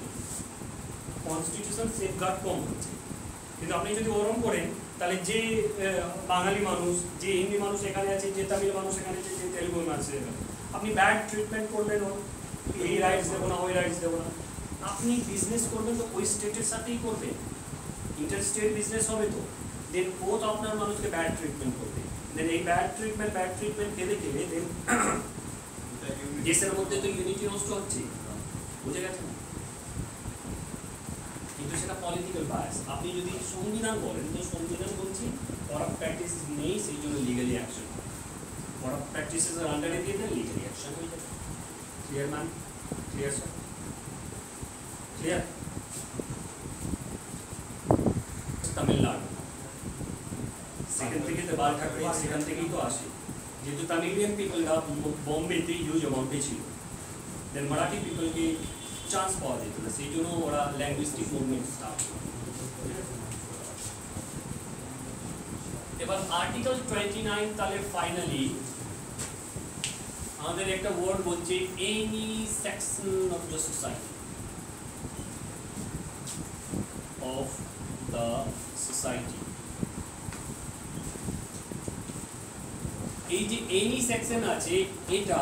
কনস্টিটিউশন সেফগার্ড কম হচ্ছে, কিন্তু আপনি যদি ওরম করেন তাহলে যে বাঙালি মানুষ, যে হিন্দি মানুষ এখানে আছে, যে তামিল মানুষ এখানে আছে, যে তেলুগু মানুষ এখানে, আপনি ব্যাড ট্রিটমেন্ট করলেন, ওর এই রাইটস দেবো না, ওই রাইটস দেবো না। আপনি বিজনেস করবেন তো ওই স্টেটের সাথেই করবেন, ইন্টার স্টেট বিজনেস হবে তো, দেন ও তো আপনার মানুষকে ব্যাড ট্রিটমেন্ট করবে, দেন এই ব্যাড ট্রিটমেন্ট খেলে দেন দেশের মধ্যে তো ইউনিটি নষ্ট হচ্ছে, বুঝে গেছেন? কিন্তু সেটা পলিটিক্যাল বায়াস। আপনি যদি সংবিধান বলেন তো সংবিধান বলছি করাপ্ট প্র্যাকটিস নেই, সেই জন্য লিগালি অ্যাকশন, করাপ্ট প্র্যাকটিসের আন্ডারে দিয়ে দেন লিগালি অ্যাকশন হয়ে যাবে। Clear ma'am? Clear sir? Clear? Tamil Nadu সেখান থেকে তো বাল ঠাকুর সেখান থেকেই তো আসে, যেহেতু তামিলিয়ান পিপলরা বম্বেতে হিউজ অ্যামাউন্টে ছিল, দেন মারাঠি পিপলকে চান্স পাওয়া যেত না, সেই জন্য ওরা ল্যাঙ্গুইস্টিক মুভমেন্ট স্টার্ট। এবার আর্টিকেল 29 তাহলে ফাইনালি আমাদের একটা ওয়ার্ড বলছে any section of the society, of the society. এই যে এনি সেকশন আছে এটা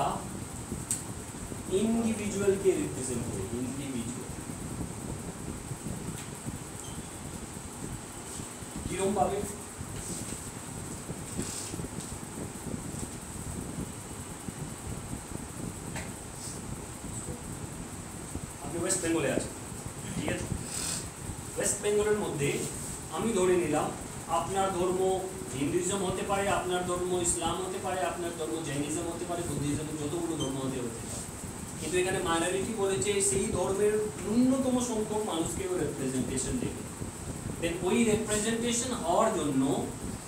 ইন্ডিভিজুয়ালকে রিপ্রেজেন্ট করে, ইন্ডিভিজুয়াল কিরকম ভাবে? আপনি ওয়েস্ট বেঙ্গলে আছেন, ঠিক আছে? ওয়েস্ট বেঙ্গলের মধ্যে আমি ধরে নিলাম আপনার ধর্ম হিন্দুইজম হতে পারে, আপনার ধর্ম ইসলাম হতে পারে, আপনার ধর্ম জৈনিজম হতে পারে, বুদ্ধিজম, যতগুলো ধর্ম হতে পারে, কিন্তু এখানে মাইনরিটি বলেছে সেই ধর্মের ন্যূনতম সংখ্যক মানুষকে রিপ্রেজেন্টেশন দেবে। দেন ওই রিপ্রেজেন্টেশন হওয়ার জন্য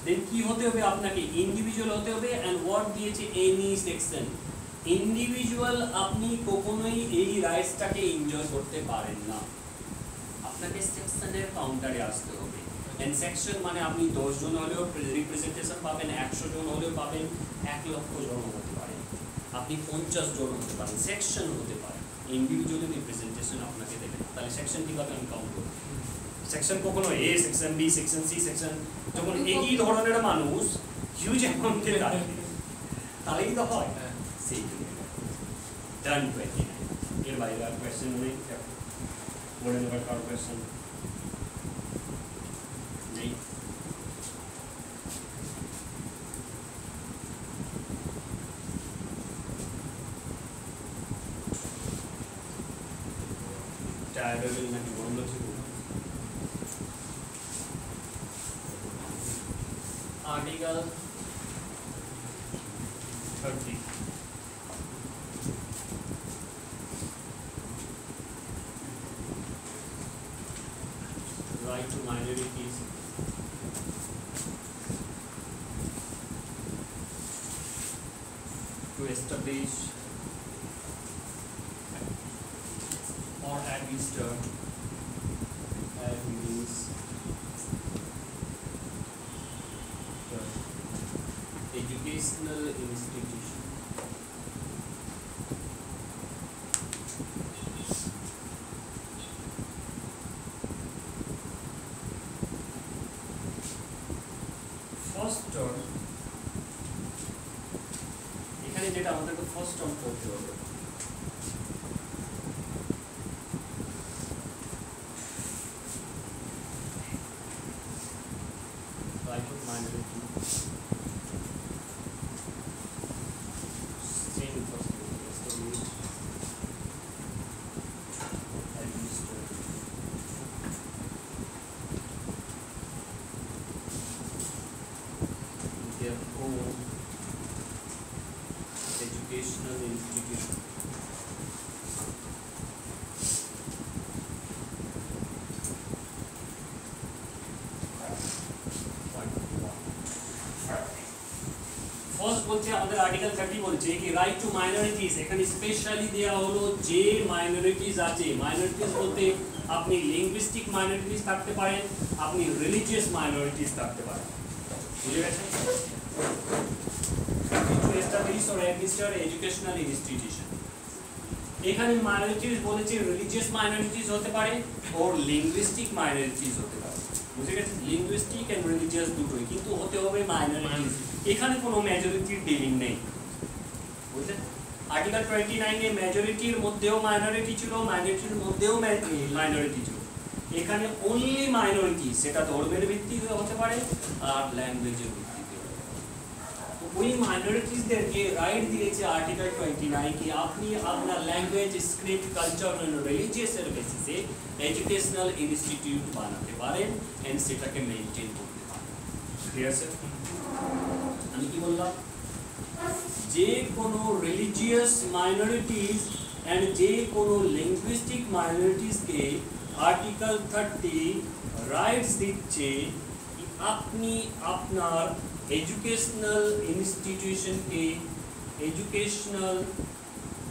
দেন কি হতে হবে? আপনাকে ইন্ডিভিজুয়াল হতে হবে। অ্যান্ড ওয়ার্ড দিয়েছে এনি সেকশন। ইন্ডিভিজুয়াল আপনি কখনোই এই রাইটসটাকে এনজয় করতে পারেন না, আপনাকে সেকশনের কাউন্টারে আসতে হবে। এন্ড সেকশন মানে আপনি 10 জন হলেও রিপ্রেজেন্টেশন পাবেন, 100 জন হলেও পাবেন, 1 লক্ষ জন হতে পারে, আপনি 50 জন হতে পারেন, সেকশন হতে পারে। ইন্ডিভিজুয়াল রিপ্রেজেন্টেশন আপনাকে দেবে না, তাহলে সেকশন কিভাবে আমি কাউন্ট করব? সেকশন কখনো A section, B section, C section, যখন একই ধরনের মানুষ হিউজ অ্যামাউন্টে থাকে তাহলেই তো হয়। সেই ডান 29 এর বাইরে আর কোয়েশ্চেন নেই, বলে নেবার কার কোয়েশ্চেন নেই? টায়ার্ড হয়ে গেলে নাকি গরম লাগছে? Article 30 right to minorities, to establish or administer educational institution. First term, এখানে যেটা আমাদেরকে ফার্স্ট টার্ম করতে হবে, right of minority, same first establish, administer, their own educational institution. First বলছে আমাদের আর্টিকেল 30 বলছে কি রাইট টু মাইনরিটিস, এখানে স্পেশালি দেয়া হলো যে মাইনরিটিস আছে। মাইনরিটিস বলতে আপনি লিঙ্গুইস্টিক মাইনরিটিস থাকতে পারেন, আপনি রিলিজিয়াস মাইনরিটিস থাকতে পারেন, বুঝে গেছেন? To establish or administer educational institution, এখানে মাইনরিটিস বলেছে রিলিজিয়াস মাইনরিটিস হতে পারে ওর লিঙ্গুইস্টিক মাইনরিটিস হতে পারে, বুঝে গেছেন? লিঙ্গুইস্টিক এন্ড রিলিজিয়াস দুটোই, কিন্তু হতে হবে মাইনরিটিস। এখানে কোনো মেজরিটির ডিলিং নেই, বুঝলেন? আর্টিকেল 29 এ মেজরিটির মধ্যেও মাইনরিটি ছিল, মাইনরিটির মধ্যেও মাইনরিটি ছিল, এখানে অনলি মাইনরিটি, সেটা ধর্মের ভিত্তিতে হতে পারে আর ল্যাঙ্গুয়েজের ভিত্তিতে। তো ওই মাইনরিটিসদেরকে রাইট দিয়েছে আর্টিকেল 29 কি আপনি আপনার ল্যাঙ্গুয়েজ, স্ক্রিপ্ট, কালচার এন্ড রিলিজিয়াসের বেসিসে এডুকেশনাল ইনস্টিটিউট বানাতে পারেন এন্ড সেটাকে মেইনটেইন করতে পারেন। Clear sir? আমি কি বললাম? যে কোনো রিলিজিয়াস মাইনরিটিস এন্ড যে কোনো লিঙ্গুইস্টিক মাইনরিটিসকে আর্টিকেল 30 রাইটস দিচ্ছে कि আপনি আপনার এডুকেশনাল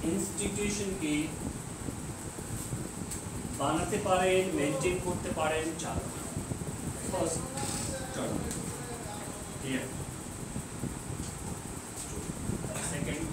ইনস্টিটিউশনকে বানাতে পারেন, মেনটেন করতে পারেন, চালাতে পারেন। ফার্স্ট চলো ক্লিয়ার। সেকেন্ড,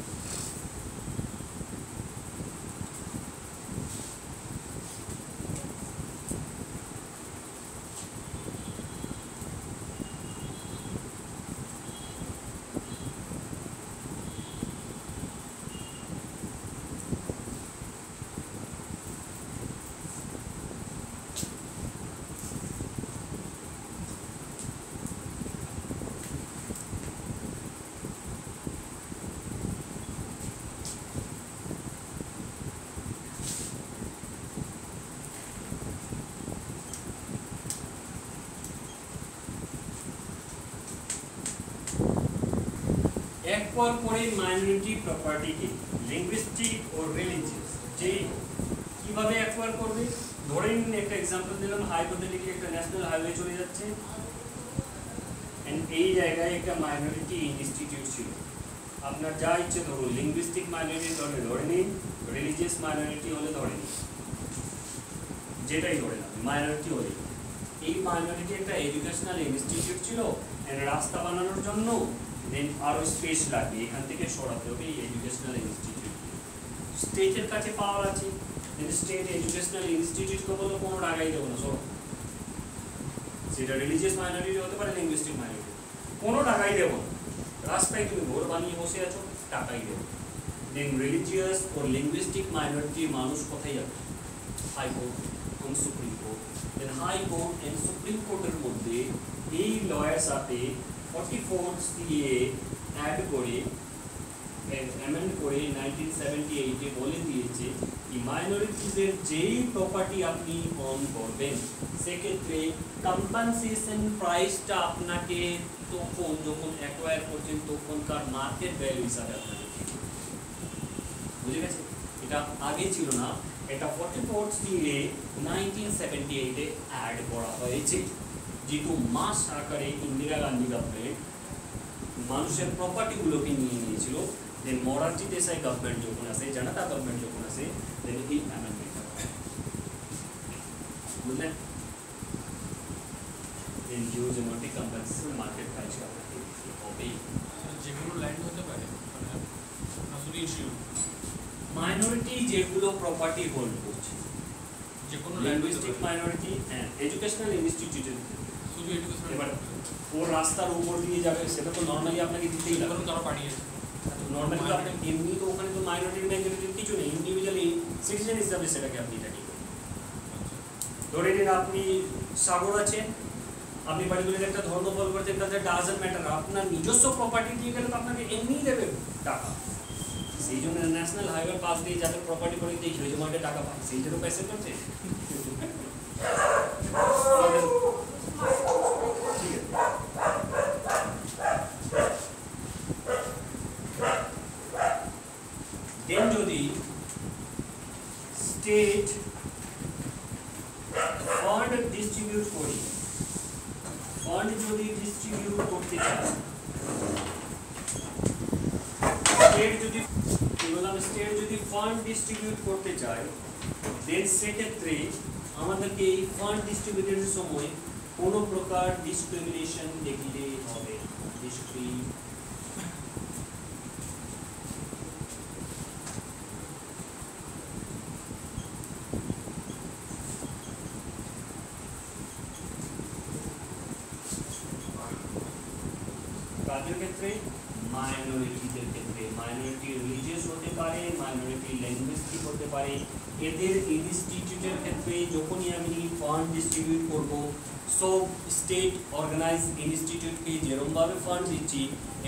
এক পর পরে মাইনরিটি প্রপার্টিকে লিঙ্গুইস্টিক ও রিলিজিয়াস যে কিভাবে অ্যাকোয়ার করবে, ধরে নিন একটা এক্সাম্পল দিলাম, হাইপোথেটিক্যালি একটা ন্যাশনাল হাইওয়ে চলে যাচ্ছে এন্ড এই জায়গায় একটা মাইনরিটি ইনস্টিটিউট ছিল। আপনার যা ইচ্ছে ধরুন, লিঙ্গুইস্টিক মাইনরিটি হলে ধরে নিন, রিলিজিয়াস মাইনরিটি হলে ধরে নিন, যেটাই ধরে না মাইনরিটি হলে। এই মাইনরিটি একটা এডুকেশনাল ইনস্টিটিউট ছিল এন্ড রাস্তা বানানোর জন্য দেন আরো স্পেস লাগবে, এখান থেকে সরাতে হবে এই এডুকেশনাল ইনস্টিটিউট। স্টেটের কাছে পাওয়ার আছে, দেন স্টেট এডুকেশনাল ইনস্টিটিউটকে বলো কোনো টাকাই দেবো না, সরো। সেটা রিলিজিয়াস মাইনরিটি হতে পারে, লিঙ্গুইস্টিক মাইনরিটি, কোনো টাকাই দেবো না। রাস্তায় তুমি ঘর বানিয়ে বসে আছো, টাকাই দেবো। দেন রিলিজিয়াস ও লিঙ্গুইস্টিক মাইনরিটি মানুষ কোথায় যাবে? হাইকোর্ট এবং supreme court. Then high court and supreme কোর্টের মধ্যে এই লয়ের সাথে 44 দিয়ে অ্যাড করে অ্যামেন্ড করে 1978 বলে দিয়েছে কি মাইনরিটিজের যেই প্রপার্টি আপনি অন করবেন সেক্ষেত্রে কম্পেনসেশন প্রাইসটা আপনাকে তখন যখন অ্যাকোয়ার করছেন তখনকার মার্কেট ভ্যালু হিসাবে আপনাকে বুঝে গেছে? এটা আগে ছিল না, এটা 44 দিয়ে 1978 এ অ্যাড করা হয়েছে। যেহেতু মাস আকারে ইন্দিরা গান্ধী গভর্নমেন্ট মানুষের প্রপার্টিগুলোকে নিয়ে নিয়েছিল, দেন মোরারজি দেশাই গভর্নমেন্ট যখন আসে, জনতা গভর্নমেন্ট যখন আসে, দেন এই অ্যামেন্ডমেন্টটা বুঝলেন? Then huge amount compensation market price হবে। যেগুলো ল্যান্ড হতে পারে মানে আসলে ইস্যু মাইনরিটি যেগুলো প্রপার্টি হোল্ড করছে, যে কোনো লিঙ্গুইস্টিক মাইনরিটি হ্যাঁ এডুকেশনাল ইনস্টিটিউটের শুধু এডুকেশন এবার ও রাস্তার উপর দিয়ে যাবে, সেটা তো নর্মালি আপনাকে দিতেই লাগবে। ধরুন কারো পাঠিয়েছে নর্মালি তো আপনি এমনি তো ওখানে তো মাইনরিটি মেজরিটির কিছু নেই, ইন্ডিভিজুয়ালি সিটিজেন হিসাবে সেটাকে আপনি এটা কি করবেন? ধরে নিন আপনি সাগর আছে, আপনি পার্টিকুলার একটা ধর্ম ফলো করছেন, তাতে ডাজন্ট ম্যাটার, আপনার নিজস্ব প্রপার্টি দিয়ে গেলে তো আপনাকে এমনিই দেবে টাকা। সেই জন্য ন্যাশনাল হাইওয়ে পাস দিয়ে যাদের প্রপার্টি করে দিয়ে হিউজ অ্যামাউন্টে টাকা পায়, সেই জন্য পয়সা করছে। দেন যদি স্টেট ফান্ড ডিস্ট্রিবিউট করি, ফান্ড যদি ডিস্ট্রিবিউট করতে চায়, স্টেট যদি ফান্ড ডিস্ট্রিবিউট করতে চায়, দেন সেক্ষেত্রে আমাদেরকে এই ফান্ড ডিস্ট্রিবিউশনের সময় কোনো প্রকার ডিসক্রিমিনেশন দেখিতে হবে। কাদের ক্ষেত্রে? মাইনরিটিদের ক্ষেত্রে। মাইনরিটি রিলিজিয়াস হতে পারে, মাইনরিটি লিঙ্গুইস্টিক হতে পারে, এদের ইনস্টিটিউট স্টেটের ক্ষেত্রে যখনই আমি ফান্ড ডিস্ট্রিবিউট করব, সব স্টেট অর্গানাইজ ইনস্টিটিউটকে যেরকমভাবে ফান্ড দিচ্ছি,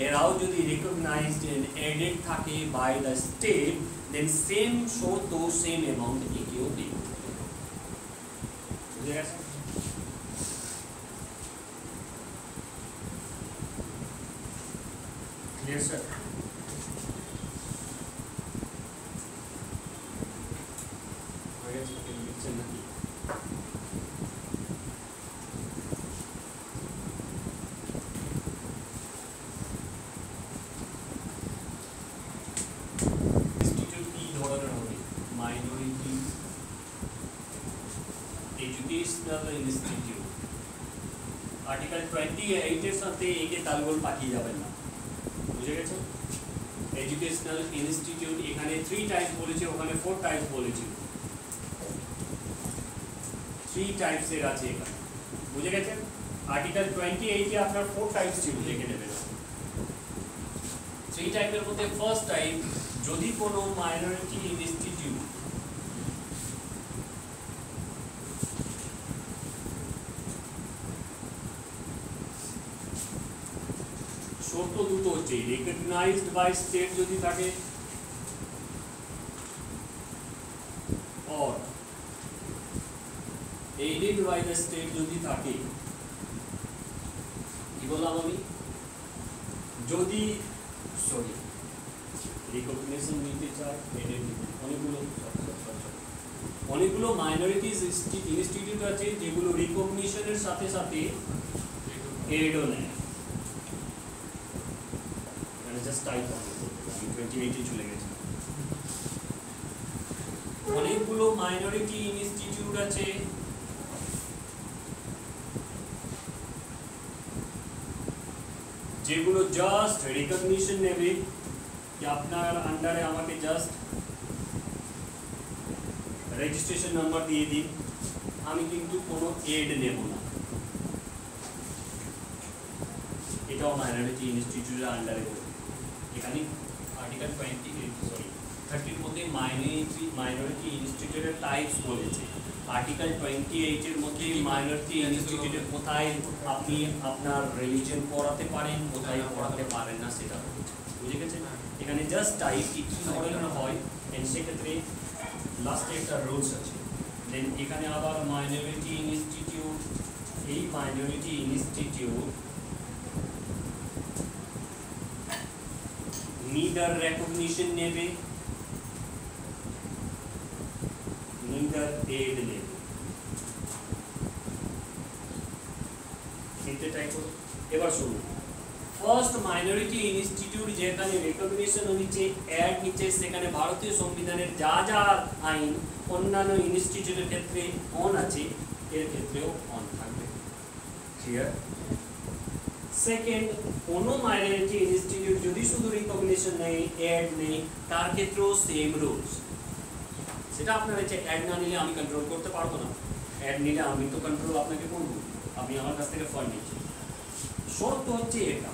এরাও যদি রিকগনাইজড এন্ড এডেড থাকে by the state, then same শর্ত সেম অ্যামাউন্ট একেও পে করতে হবে। বুঝে গেছে? Clear sir? নাকি ইনস্টিটিউট কি ধরনের হবে? Minority educational institute. আর্টিকেল 28 এর সাথে একে তালগোল পাঠিয়ে যাবেন না। বুঝে গেছে? এডুকেশনাল ইনস্টিটিউট এখানে 3 টাইপস বলেছে, ওখানে 4 টাইপস বলেছে। 3 টাইপস এর আছে এখানে। বুঝে গেছে? আর্টিকেল 28 এ আপনার 4 টাইপস ছিল, দেখে নেবেন। 3 টাইপের মধ্যে ফার্স্ট টাইপ, যদি কোনো মাইনরিটি ইনস্টিটিউট শর্ত দুটো হচ্ছে, রিকগনাইজড বাই স্টেট যদি থাকে, or aided by the state যদি থাকে। কি বললাম আমি? যদি রিকগনিশন নিতে চায়, aided নিতে, অনেকগুলো মাইনরিটিজ ইনস্টিটিউট আছে যেগুলো রিকগনিশনের সাথে সাথে এডও নেয়। জাস্ট টাইপ আমি 28 চলে গেছি। অনেকগুলো মাইনরিটি ইনস্টিটিউট আছে যেগুলো জাস্ট রিকগনিশন নেবে, যে আপনার আন্ডারে আমাকে জাস্ট রেজিস্ট্রেশন নাম্বার দিয়ে দিন, আমি কিন্তু কোনো এড নেব না। এটাও মাইনরিটি ইনস্টিটিউটের আন্ডারে পড়ে। এখানে আর্টিকেল 30 মধ্যে মাইনরিটি ইনস্টিটিউটের টাইপস বলেছে। আর্টিকেল 28 এর মধ্যে মাইনরিটি ইনস্টিটিউটে কোথায় আপনি আপনার রিলিজিয়ন পড়াতে পারেন, কোথায় পড়াতে পারেন না সেটা বলেছে। বুঝে গেছে? এখানে জাস্ট টাইপ কি ধরনের হয়, সেক্ষেত্রে লাস্টে একটা রুলস আছে। দেন এখানে আবার মাইনরিটি ইনস্টিটিউট, এই মাইনরিটি ইনস্টিটিউট neither recognition নেবে, neither aid নেবে। এবার শুনুন, ফার্স্ট মাইনরিটি ইনস্টিটিউট যেখানে রেকগনিশন নিচ্ছে, অ্যাড নিচ্ছে, সেখানে ভারতীয় সংবিধানের যা যা আইন অন্যান্য ইনস্টিটিউটের ক্ষেত্রে অন আছে, এর ক্ষেত্রেও অন থাকবে। ক্লিয়ার? সেকেন্ড, কোনো মাইনরিটি ইনস্টিটিউট যদি শুধু রিকগনিশন নেই, অ্যাড নেই, তার ক্ষেত্রেও সেম রুলস। সেটা আপনার হচ্ছে অ্যাড না নিলে আমি কন্ট্রোল করতে পারবো না, অ্যাড নিলে আমি তো কন্ট্রোল আপনাকে করবো, আপনি আমার কাছ থেকে ফান্ড নিচ্ছেন। শর্ত হচ্ছে এটা,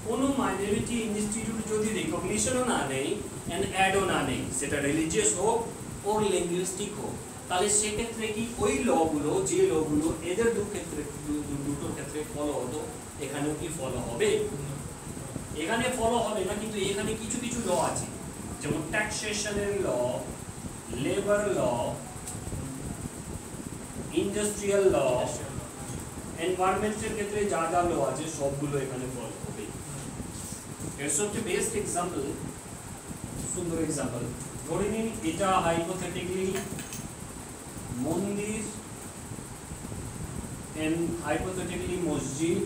কোনো মাইনরিটি ইনস্টিটিউট যদি রিকগনিশনও না নেই অ্যান্ড অ্যাডও না নেই, সেটা রিলিজিয়াস হোক ওর লিঙ্গুইস্টিক হোক, তাহলে সেক্ষেত্রে কি ওই লগুলো, যে লগুলো এদের দুটোর ক্ষেত্রে ফলো হতো, এখানেও কি ফলো হবে? এখানে ফলো হবে না, কিন্তু এখানে কিছু কিছু ল আছে, যেমন ট্যাক্সেশনের ল, লেবার ল, ইন্ডাস্ট্রিয়াল ল, এনভায়রনমেন্টের ক্ষেত্রে যা যা ল আছে সবগুলো এখানে ফলো হবে। এর সবচেয়ে বেস্ট এক্সাম্পল, সুন্দর এক্সাম্পল ধরে নিন, এটা হাইপোথেটিক্যালি মন্দির and hypothetically মসজিদ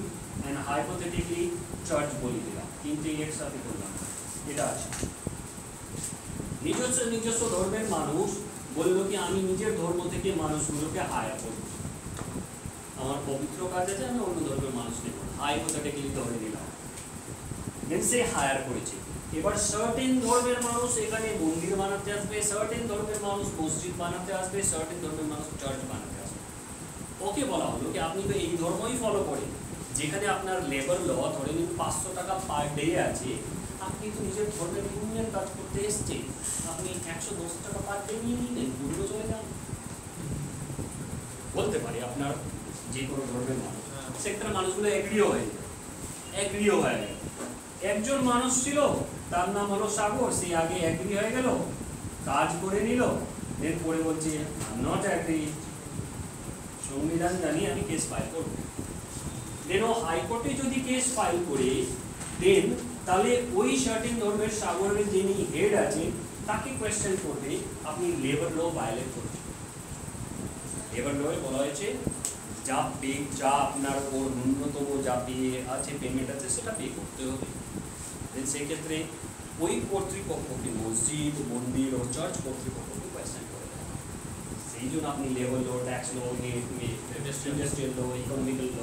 and hypothetically চার্চ বলে দিলাম, তিনটে একসাথে করলাম। এটা আছে নিজস্ব ধর্মের মানুষ বললো কি আমি নিজের ধর্ম থেকে মানুষগুলোকে হায়ার করব, আমার পবিত্র কাজ আছে, আমি অন্য ধর্মের মানুষ নেব, হাইপোথেটিক্যালি ধরে দিলাম। দেন সে হায়ার করেছে। এবার সার্টেন ধর্মের মানুষ এখানে মন্দির বানাতে আসবে, সার্টেন ধর্মের মানুষ মসজিদ বানাতে আসবে, সার্টেন ধর্মের মানুষ চার্চ বানাতে আসবে। ওকে বলা হলো কি আপনি তো এই ধর্মই ফলো করেন, যেখানে আপনার লেবার ল ধরে নিন 500 টাকা পার ডে আছে, আপনি তো নিজের ধর্মের ইউনিয়ন কাজ করতে এসছেন, আপনি 110 টাকা পার ডে নিয়ে নিলেন, ঘুরে চলে যান। বলতে পারি আপনার যে কোনো ধর্মের মানুষ, হ্যাঁ। সেক্ষেত্রে মানুষগুলো এগ্রিও হয়ে যায়, এগ্রিও হয়ে গেল। একজন মানুষ ছিল তার নাম হলো সাগর, সে আগে এগ্রি হয়ে গেল, কাজ করে নিল, দেন পরে বলছে নট অ্যাগ্রি, সংবিধান জানি আমি কেস ফাইল করব। দেন ও হাইকোর্টে যদি কেস ফাইল করে দেন তাহলে ওই সার্টেন ধর্মের সাগরের যিনি হেড আছে তাকে কোয়েশ্চেন করবে আপনি লেবার ল ভায়োলেট করছেন। লেবার লয়ে বলা হয়েছে যা আপনার ওর ন্যূনতম যা পে আছে, পেমেন্ট আছে, সেটা পে করতে হবে। দেন সেক্ষেত্রে ওই কর্তৃপক্ষকে, মসজিদ, মন্দির ও চার্চ কর্তৃপক্ষকে কোয়েশ্চেন করে দেয়। সেই জন্য আপনি labour law, tax law, industrial law, economical law,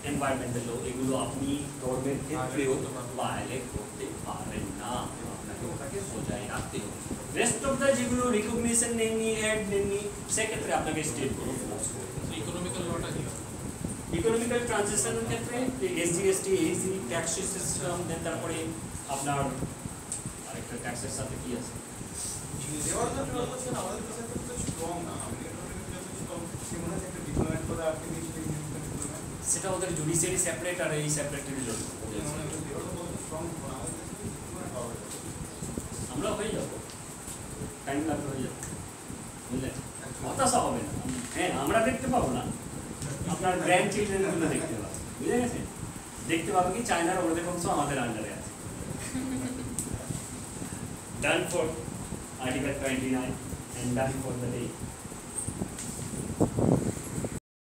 environmental law, এগুলো আপনি ধর্মের ক্ষেত্রেও ভায়োলেট করতে পারেন না, আপনাকে ওটাকে বজায় রাখতে হবে। রেস্ট অফ দ্য যেগুলো রিকগনিশন নেননি, অ্যাড নেননি, সেক্ষেত্রে আপনাকে স্টেটগুলো ফোর্স করবে। ইকোনমিক্যাল লটা কি? ইকোনমিক্যাল ট্রানজেকশনের ক্ষেত্রে এসজিএসটি, এইসি, ট্যাক্স সিস্টেম, দেন তারপরে আপনার আরেকটা ট্যাক্সের সাথে কি আছে, দেওয়ার জন্য বলছেন আমাদের দেশে তো স্ট্রং না, আমাদের যত স্ট্রং সে মনে হয় একটা ডিপ্লোমেট করে আপনি নিশ্চয়ই ডিপ্লোমেট, সেটা ওদের জুডিশিয়ারি সেপারেট আর এই সেপারেটের জন্য মানে দেওয়ার তো স্ট্রং আমাদের দেশে ডিপ্লোমেট হবে। আমরা হয়ে যাবো, টাইম লাগবে, হয়ে যাবো, বুঝলেন? হতাশা হবে না। হ্যাঁ, আমরা দেখতে পাবো না, আপনার গ্র্যান্ড চিলড্রেনগুলো দেখতে পাবো, বুঝে গেছেন? দেখতে পাবো কি চায়নার ওদের অংশ আমাদের আন্ডারে আছে। Done for Article 29 and done for the day.